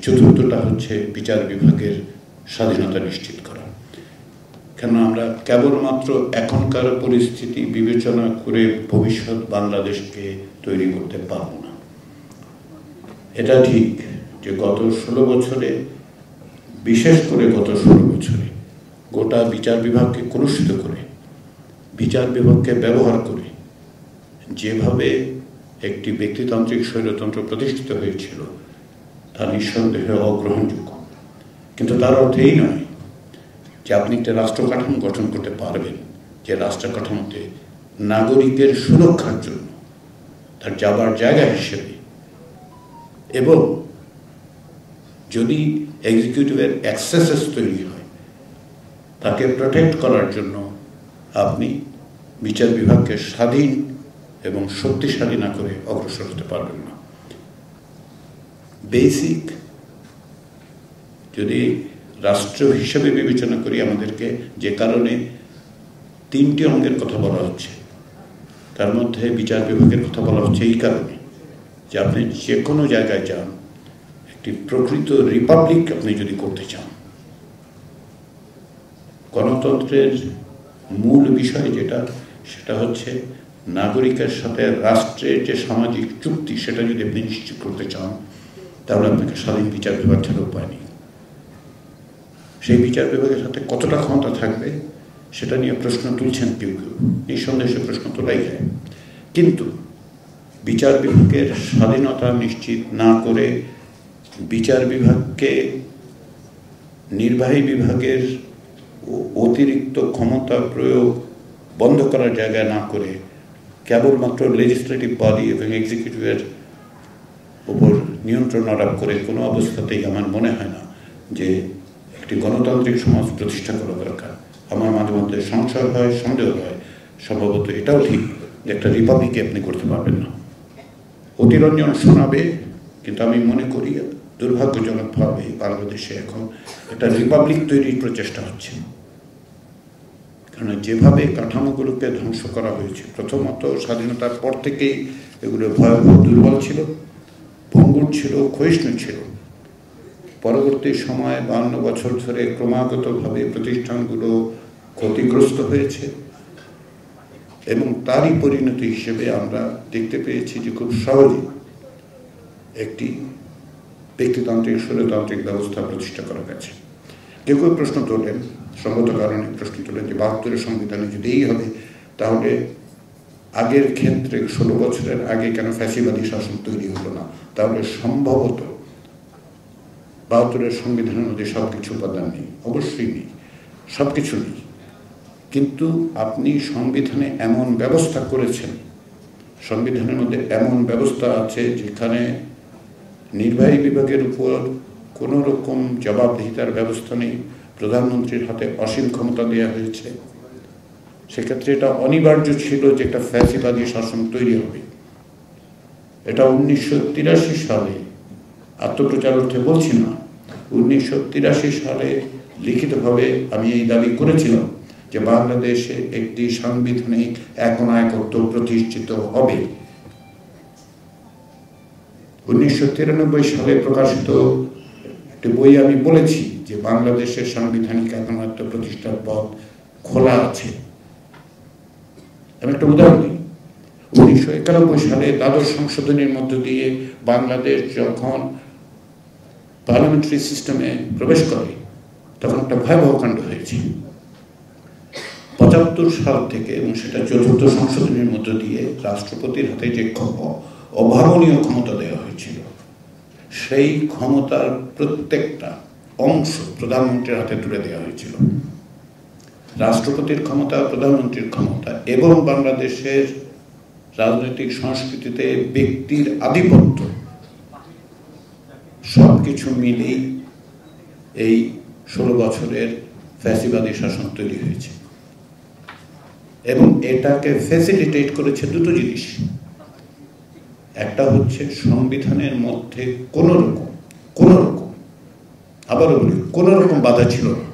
চতুর্থটা হচ্ছে বিচার বিভাগের স্বাধীনতা নিশ্চিত করা। কেন আমরা কেবলমাত্র এখনকার পরিস্থিতি বিবেচনা করে ভবিষ্যৎ বাংলাদেশকে তৈরি করতে পারব না। এটা ঠিক যে গত 16 বছরে, বিশেষ করে গত 16 বছরে গোটা বিচার বিভাগকে কলুষিত করে, বিচার বিভাগকে ব্যবহার করে যেভাবে একটি ব্যক্তিতান্ত্রিক স্বৈরতন্ত্র প্রতিষ্ঠিত হয়েছিল তা নিঃসন্দেহে অগ্রহণযোগ্য। কিন্তু তার অর্থ এই নয় যে আপনি একটা রাষ্ট্র কাঠামো গঠন করতে পারবেন যে রাষ্ট্র কাঠামোতে নাগরিকের সুরক্ষার জন্য তার যাবার জায়গা হিসেবে এবং যদি এক্সিকিউটিভের অ্যাক্সেসেস তৈরি হয় তাকে প্রোটেক্ট করার জন্য আপনি বিচার বিভাগকে স্বাধীন এবং শক্তিশালী না করে অগ্রসর হতে পারবেন না। বেসিক যদি রাষ্ট্র হিসেবে বিবেচনা করি, আমাদেরকে যে কারণে 3টি অঙ্গের কথা বলা হচ্ছে তার মধ্যে বিচার বিভাগের কথা বলা হচ্ছে এই কারণে যে আপনি যে কোনো জায়গায় যান, একটি প্রকৃত রিপাবলিক আপনি যদি করতে চান, গণতন্ত্রের মূল বিষয় যেটা সেটা হচ্ছে নাগরিকের সাথে রাষ্ট্রের যে সামাজিক চুক্তি সেটা যদি আপনি নিশ্চিত করতে চান তাহলে আপনাকে স্বাধীন বিচার বিভাগ ছাড়া উপায় নেই। সেই বিচার বিভাগের সাথে কতটা ক্ষমতা থাকবে সেটা নিয়ে প্রশ্ন তুলছেন কেউ কেউ, নিঃসন্দেহে প্রশ্ন তোলাই যায়। কিন্তু বিচার বিভাগের স্বাধীনতা নিশ্চিত না করে, বিচার বিভাগকে নির্বাহী বিভাগের অতিরিক্ত ক্ষমতা প্রয়োগ বন্ধ করার জায়গায় না করে কেবলমাত্র লেজিসলেটিভ বডি এবং এক্সিকিউটিভের উপর নিয়ন্ত্রণ আরোপ করে কোনো অবস্থাতেই আমার মনে হয় না যে একটি গণতান্ত্রিক সমাজ প্রতিষ্ঠা করা দরকার। আমার মাঝে মধ্যে সংশয় হয়, সন্দেহ হয়, সম্ভবত এটাও ঠিক যে একটা রিপাবলিকে আপনি করতে পারবেন না। অতিরঞ্জন শোনাবে, কিন্তু আমি মনে করি দুর্ভাগ্যজনকভাবে বাংলাদেশে এখন একটা রিপাবলিক তৈরির প্রচেষ্টা হচ্ছে। কারণ যেভাবে কাঠামোগুলোকে ধ্বংস করা হয়েছে, প্রথমত স্বাধীনতার পর থেকেই এগুলো ভয়াবহ দুর্বল ছিল, ভঙ্গুর ছিল, ক্ষয়িষ্ণু ছিল। পরবর্তী সময়ে 52 বছর ধরে ক্রমাগতভাবে প্রতিষ্ঠানগুলো ক্ষতিগ্রস্ত হয়েছে এবং তারই পরিণতি হিসেবে আমরা দেখতে পেয়েছি যে খুব সহজে একটি ব্যক্তিতান্ত্রিক স্বৈরতান্ত্রিক ব্যবস্থা প্রতিষ্ঠা করা গেছে। কেউ কেউ প্রশ্ন তোলেন, সঙ্গত কারণে প্রশ্ন তোলেন যে 72-এর সংবিধানে যদি এই হবে তাহলে আগের ক্ষেত্রে 16 বছরের আগে কেন ফ্যাসিবাদী শাসন তৈরি হলো না? তাহলে সম্ভবত 72-এর সংবিধানের মধ্যে সবকিছু উপাদান নেই, অবশ্যই নেই, সবকিছু নেই। কিন্তু আপনি সংবিধানে এমন ব্যবস্থা করেছেন, সংবিধানের মধ্যে এমন ব্যবস্থা আছে যেখানে নির্বাহী বিভাগের উপর কোনো রকম জবাবদিহিতার ব্যবস্থা নেই, প্রধানমন্ত্রীর হাতে অসীম ক্ষমতা দেওয়া হয়েছে। সেক্ষেত্রে এটা অনিবার্য ছিল যে একটা ফ্যাসিবাদী শাসন তৈরি হবে। এটা 1983 সালে, আত্মপ্রচার অর্থে বলছি না, 1983 সালে লিখিতভাবে আমি এই দাবি করেছিলাম যে বাংলাদেশে একটি সাংবিধানিক একনায়কত্ব প্রতিষ্ঠিত হবে। 1993 সালে প্রকাশিত একটি বই আমি বলেছি যে বাংলাদেশের সাংবিধানিক একনায়কত্ব প্রতিষ্ঠার পথ খোলা আছে। আমি একটা উদাহরণ দিই। 1991 সালে দ্বাদশ সংশোধনীর মধ্য দিয়ে বাংলাদেশ যখন পার্লামেন্টারি সিস্টেমে প্রবেশ করে তখন একটা ভয়াবহ কাণ্ড হয়েছে। 75 সাল থেকে, এবং সেটা 4র্থ সংশোধনীর মধ্য দিয়ে রাষ্ট্রপতির হাতে যে অভাবনীয় ক্ষমতা দেওয়া হয়েছিল, সেই ক্ষমতার প্রত্যেকটা অংশ প্রধানমন্ত্রীর হাতে তুলে দেওয়া হয়েছিল। রাষ্ট্রপতির ক্ষমতা, প্রধানমন্ত্রীর ক্ষমতা এবং বাংলাদেশের রাজনৈতিক সংস্কৃতিতে ব্যক্তির আধিপত্য সবকিছু মিলেই এই 16 বছরের ফ্যাসিবাদী শাসন তৈরি হয়েছে। এবং এটাকে ফ্যাসিলিটেট করেছে দুটো জিনিস। একটা হচ্ছে সংবিধানের মধ্যে কোনো রকম, আবারও বলি, কোনো রকম বাধা ছিল না।